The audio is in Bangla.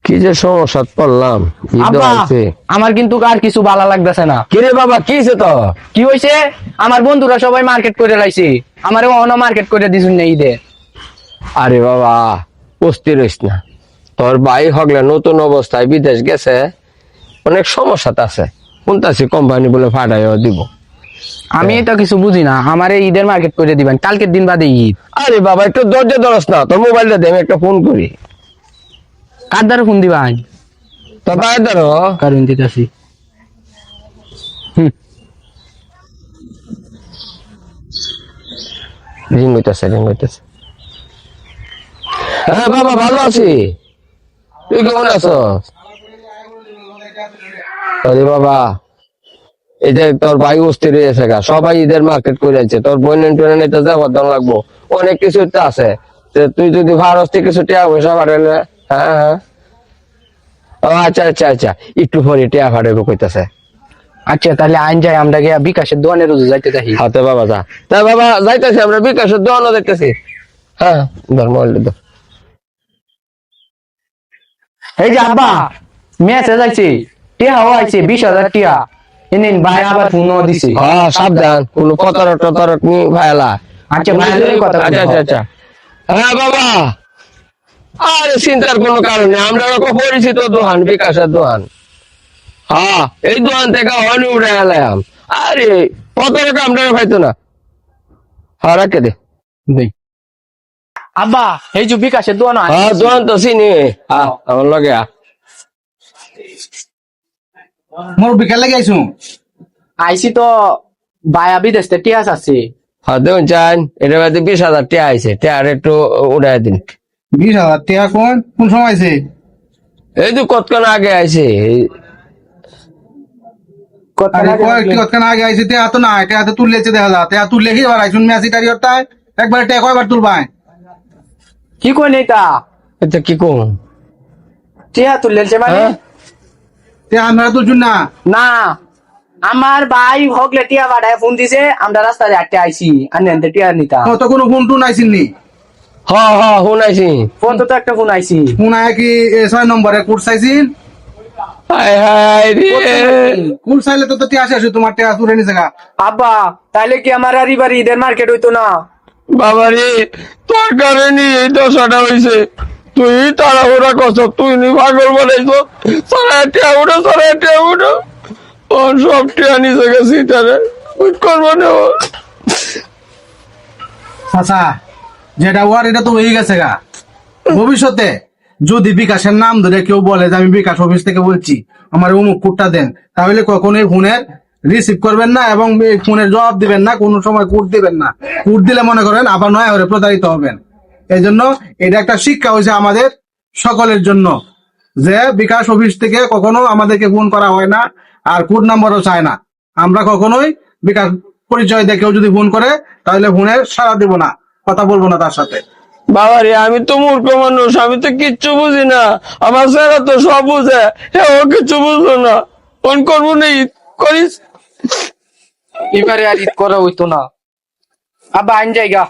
কি যে সমস্যা পড়লাম। আমার কিন্তু আর কিছু ভালো লাগতেছে না। কিরে বাবা কি হয়েছে তো? কি হয়েছে? আমার বন্ধুরা সবাই মার্কেট করে লাইছে, আমারে অন্য মার্কেট করে দিছুন না ঈদে। আরে বাবা অস্থির হইস না, তোর ভাই হগলে নতুন অবস্থায় বিদেশ গেছে, অনেক সমস্যা আছে, শুনতাছি কোম্পানি বলে ফাটাইও দিব। আমি তো কিছু বুঝি না, আমারে ঈদের মার্কেট করে দিবেন, কালকের দিন বাদে ঈদ। আরে বাবা একটু ধৈর্য ধরস না, তোর মোবাইলটা দে, আমি একটা ফোন করি। কার দ্বারা ফোন দিবান? তো ভাই ধরো কারণ দিতেছি। রিং হইতেছে। হ্যাঁ বাবা ভালো আছি, তুই কেমন আছো? আরে বাবা এই যে তোর ভাই অস্থির হয়েছে গা, সবাই ঈদের মার্কেট করে আছে, তোর বোন টোনেতে যাওয়ার দাম লাগবো, অনেক কিছু তো আছে। তুই যদি ভারত থেকে কিছু টিয়া পয়সা পাঠালে। হ্যাঁ হ্যাঁ ও আচ্ছা আচ্ছা আচ্ছা, একটু পরে টিয়া পাঠাবো কইতাছে। আচ্ছা তাহলে আইন যাই, আমরা গিয়া বিকাশের দোকানে রোজ যাইতে থাকি। হাতে বাবা যা, তা বাবা যাইতেছি, আমরা বিকাশের দোকানও দেখতেছি। হ্যাঁ ধর মোবাইলটা ধর। এই যে আব্বা মেসেজ আইছে, টিয়া হওয়াইছে 20,000 টিয়া। এনিন ভাই আবার ফোন দিছে। হ্যাঁ সাবধান, কোনো প্রতারক নি ভাইলা। আচ্ছা ভাই কথা। আচ্ছা আচ্ছা আচ্ছা হ্যাঁ বাবা, আরে চিন্তার কোনো কারণ নেই, আমরা পরিচিত দোকান, বিকাশের দোকান। হ্যাঁ এই দোকান থেকে হয়নি উঠে এলাম। আরে প্রতারক আমরা পাইতো না। হ্যাঁ রাখে দে। আব্বা এই যে বিকাশের দোকান। হ্যাঁ দোকান তো চিনি, হ্যাঁ আমার লগে মোর বিকালে গেছু আইসি তো বায়া বিদেশ থেকে টিয়া আছে। হ্যাঁ দেখুন চান, এটা বাদে 20,000 টিয়া আইছে, টিয়ার একটু উড়াই দিন। 20,000 টাকা কোন সময় আছে? এই তো কতক্ষণ আগে আইছে। কতক্ষণ আগে আইছে? তে এত না, এটা এত তুললেছে দেখা যা, তে তুললে কি এবার আইসুন মেসি কারিয়রটায় একবার টেক কয়বার তুলবাই? কি কই নেতা? এটা কি কম টিয়া তুললেছে মানে? তে আমরা তুলছুন না? না আমার ভাই হগলে টিয়া বাড়ায় ফোন দিছে, আমরা রাস্তায় আটকে আইছি আর নেনতে টিয়া নিতা। তো কোনো ফোন টুন আইসিন নি? হ্যাঁ হ্যাঁ শুনাইছি। ফোন তো একটা ফোন আইছি। ফোন আয় কি 6 নম্বরে কোড চাইছিন? হায় হায় রে, কোড চাইলে তো টিয়া আসে, তোমার টিয়া তুলে নিছে গা। আব্বা তাইলে কি আমার আর এবার ঈদের মার্কেট হইতো না? বাবা রে তোর কারণে এই দশাটা হয়েছে, তুই তাড়াহুড়া করছ, তুই নি পাগল বানাইছো। সারা টিয়া উঠো ও সব টিয়া নিচে গেছি, তারা করবো না। আচ্ছা যেটা ওয়ার এটা তো হয়ে গেছে গা। ভবিষ্যতে যদি বিকাশের নাম ধরে কেউ বলে যে আমি বিকাশ অফিস থেকে বলছি, আমার অমুক কোডটা দেন, তাহলে কখনোই ফোনের রিসিভ করবেন না এবং ফোনের জবাব দিবেন না, কোনো সময় কোড দিবেন না। কোড দিলে মনে করেন আবার নয়া করে প্রতারিত হবেন। এই জন্য এটা একটা শিক্ষা হয়েছে আমাদের সকলের জন্য, যে বিকাশ অফিস থেকে কখনো আমাদেরকে ফোন করা হয় না, আর কোড নাম্বারও চায় না। আমরা কখনোই বিকাশ পরিচয় দিয়ে কেউ যদি ফোন করে তাহলে ফোনের সাড়া দিব না, কথা বলবো না তার সাথে। বাবা রে আমি তো মূর্খ মানুষ, আমি তো কিচ্ছু বুঝি না, আমার স্যারা তো সব বুঝে, ও কিচ্ছু বুঝলো না। ফোন করবো না, ঈদ করিস। এবারে আর ঈদ করা হইতো না। আব্বা আইন জায়গা।